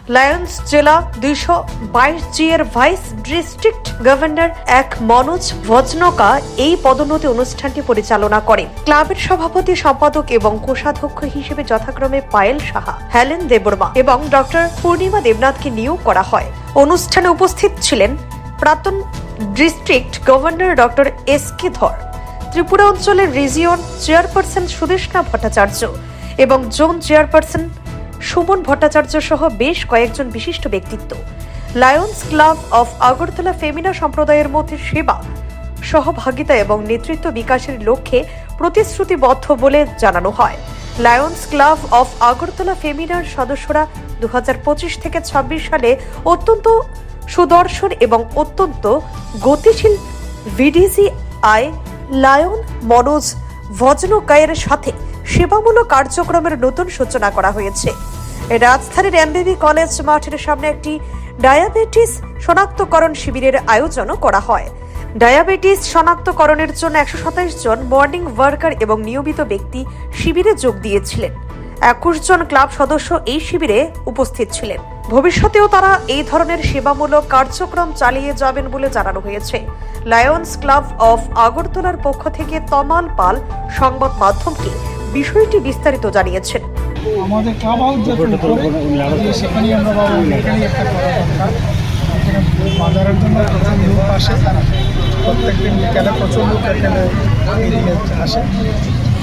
Lions জেলা 222 এর vice district governor এক মনোজ ভজনকা এই পদোন্নতি অনুষ্ঠানটি পরিচালনা করেন। ক্লাবের সভাপতি, সম্পাদক এবং কোষাধ্যক্ষ হিসেবে যথাক্রমে পায়েল সাহা, হেলেন দেববর্মা এবং ডক্টর পূর্ণিমা দেবনাথকে নিয়োগ করা হয়। অনুষ্ঠানে উপস্থিত ছিলেন প্রাক্তন ডিস্ট্রিক্ট গভর্নর ডক্টর এস.কে. ধর, ত্রিপুরা অঞ্চলের রিজিয়ন চেয়ারপারসন সুদেষ্ণা ভট্টাচার্য এবং জোন চেয়ারপারসন সুমন ভট্টাচার্য সহ বেশ কয়েকজন বিশিষ্ট ব্যক্তিত্ব। Lions club of Agartala Femina সম্প্রদায়ের মধ্যে সেবা, সহভাগিতা এবং নেতৃত্ব বিকাশের লক্ষ্যে প্রতিশ্রুতিবদ্ধ বলে জানানো হয়। লায়ন্স ক্লাব অফ আগরতলা ফেমিনার সদস্যরা 2025 থেকে 26 সালে অত্যন্ত সুদর্শন এবং অত্যন্ত গতিশীল ভিডিসিআই লায়ন মনোজ ভজনকায়ের সাথে সেবামূলক কার্যক্রমের নতুন সূচনা করা হয়েছে। রাজধানীর এমবিবি কলেজ মাঠের সামনে একটি ডায়াবেটিস শনাক্তকরণ শিবিরের আয়োজনও করা হয়। ডায়াবেটিস শনাক্তকরণের জন্য 127 জন মর্নিং ওয়ার্কার এবং নিয়মিত ব্যক্তি শিবিরে যোগ দিয়েছিলেন। 21 জন ক্লাব সদস্য এই শিবিরে উপস্থিত ছিলেন। ভবিষ্যতেও তারা এই ধরনের সেবামূলক কার্যক্রম চালিয়ে যাবেন বলে জানানো হয়েছে। লায়ন্স ক্লাব অফ আগরতলার পক্ষ থেকে তমাল পাল সংবাদ মাধ্যমকে বিষয়টি বিস্তারিত জানিয়েছেন। আমাদের ক্লাব হাউস সেখানে আমরা বাবু এখানেই একটা করা দরকার। এখানে বাজারের জন্য প্রচুর লোক আসে, প্রত্যেকদিন বিকেলে প্রচুর লোক এখানে এদিকে আসে।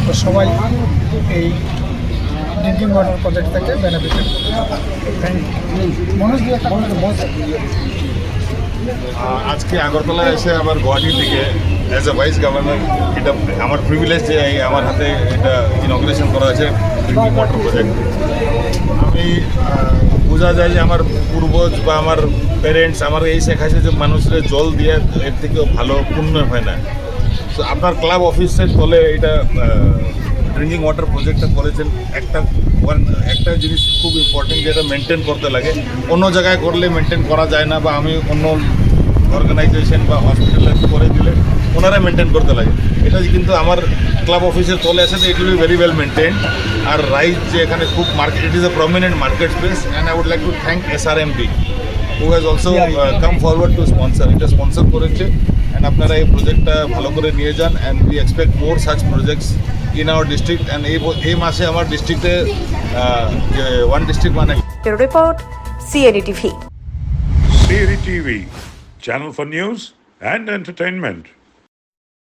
তো সবাই এই ড্রিঙ্কিং ওয়াটার প্রজেক্ট থেকে বেনিফিটেড। Thank you. মনোজ দিয়ে একটা বলছে আজকে আগরতলা এসে আবার গুয়াহাটি থেকে অ্যাজ এ ভাইস গভর্নর এটা আমার প্রিভিলেজ যে আমার হাতে এটা ইনগ্রেশন করা হয়েছে ড্রিঙ্কিং ওয়াটার প্রজেক্ট। আমি বোঝা যায় যে আমার পূর্বজ বা আমার প্যারেন্টস আমার এই শেখাইছে যে মানুষের জল দিয়ে এর থেকেও ভালো পূর্ণ হয় না। তো আপনার ক্লাব অফিসের তলে এটা ড্রিঙ্কিং ওয়াটার প্রজেক্টটা করেছেন। একটা জিনিস খুব ইম্পর্টেন্ট, যেটা মেনটেন করতে লাগে। অন্য জায়গায় করলে মেনটেন করা যায় না, বা আমি অন্য অর্গানাইজেশন বা হসপিটালে করে দিলে ওনারা মেনটেন করতে লাগে। এটা কিন্তু আমার ক্লাব অফিসের তলে আছে, it will be very well maintain. আর রাইস যে এখানে খুব market, it is a prominent market space, and I would like to thank SRMD who has also come forward to sponsor. এটা স্পন্সর করেছে, অ্যান্ড আপনারা এই প্রজেক্টটা ভালো করে নিয়ে যান, and we expect more such projects in our district, and এই মাসে আমার ডিস্ট্রিক্টে যে ওয়ান ডিস্ট্রিক্ট মানে report CNE TV। CNE TV, channel for news and entertainment.